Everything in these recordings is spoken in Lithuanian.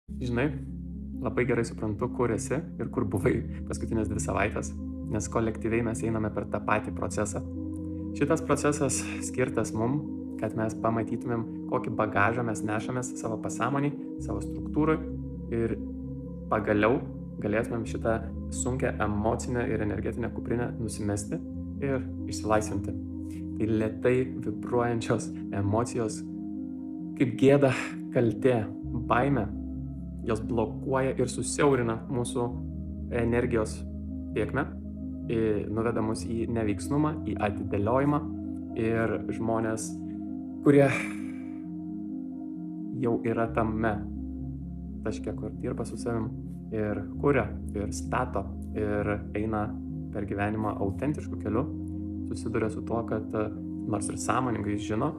Žinai, labai gerai suprantu, kur esi ir kur buvai paskutinės 2 savaitės, nes kolektyviai mes einame per tą patį procesą. Šitas procesas skirtas mum, kad mes pamatytumėm, kokį bagažą mes nešamės savo pasąmonį, savo struktūrui ir pagaliau galėtumėm šitą sunkę emocinę ir energetinę kuprinę nusimesti ir išsilaisvinti. Tai lėtai vibruojančios emocijos, kaip gėda, kaltė, baimė, jos blokuoja ir susiaurina mūsų energijos tėkmę, nuveda mus į neveiksnumą, į atidėliojimą ir žmonės, kurie jau yra tame taške, kur dirba su savim ir kuria, ir stato, ir eina per gyvenimą autentišku keliu, susiduria su tuo, kad nors ir sąmoningai žino,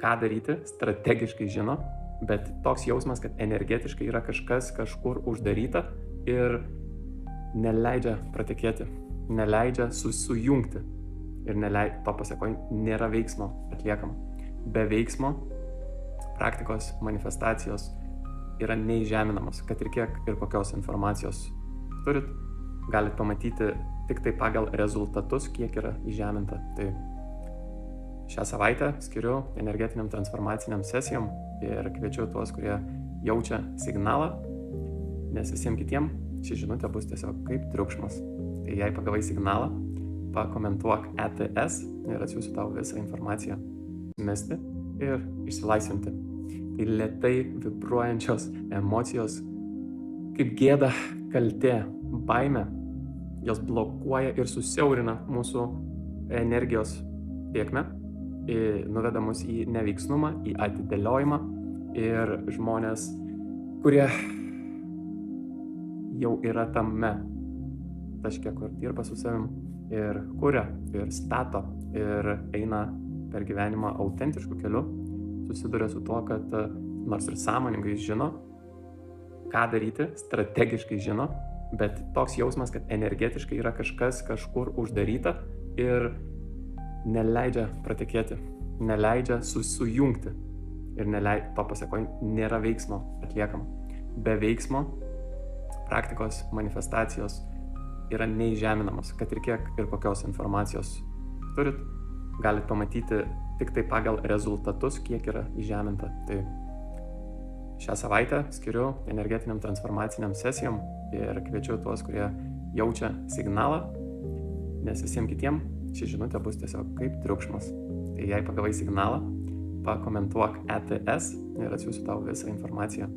ką daryti, strategiškai žino, bet toks jausmas, kad energetiškai yra kažkas kažkur uždaryta ir neleidžia pratekėti, neleidžia sujungti ir to pasekoje nėra veiksmo atliekama. Be veiksmo praktikos manifestacijos yra neįžeminamos, kad ir kiek ir kokios informacijos turit, galit pamatyti tik tai pagal rezultatus, kiek yra įžeminta. Tai šią savaitę skiriu energetiniam transformaciniam sesijom ir kviečiu tuos, kurie jaučia signalą, nes visiems kitiem ši žinutė bus tiesiog kaip triukšmas. Tai jei pagavai signalą, pakomentuok ETS ir atsiųsiu tau visą informaciją mesti ir išsilaisvinti. Tai lėtai vibruojančios emocijos, kaip gėda, kaltė, baimė, jos blokuoja ir susiaurina mūsų energijos tėkmę, nuveda mus į neveiksnumą, į atidėliojimą ir žmonės, kurie jau yra tame taške, kur dirba su savim ir kuria, ir stato, ir eina per gyvenimą autentišku keliu, susiduria su tuo, kad nors ir sąmoningai žino, ką daryti, strategiškai žino, bet toks jausmas, kad energetiškai yra kažkas kažkur uždaryta ir neleidžia pratekėti, neleidžia sujungti ir to pasekoje nėra veiksmo atliekama. Be veiksmo praktikos manifestacijos yra neįžeminamos, kad ir kiek ir kokios informacijos turit, galit pamatyti tik tai pagal rezultatus, kiek yra įžeminta. Tai šią savaitę skiriu energetiniam transformaciniam sesijom ir kviečiu tuos, kurie jaučia signalą, nes visiems kitiem ši žinutė bus tiesiog kaip triukšmas. Tai jei pagavai signalą, pakomentuok ETS ir atsiųsiu tau visą informaciją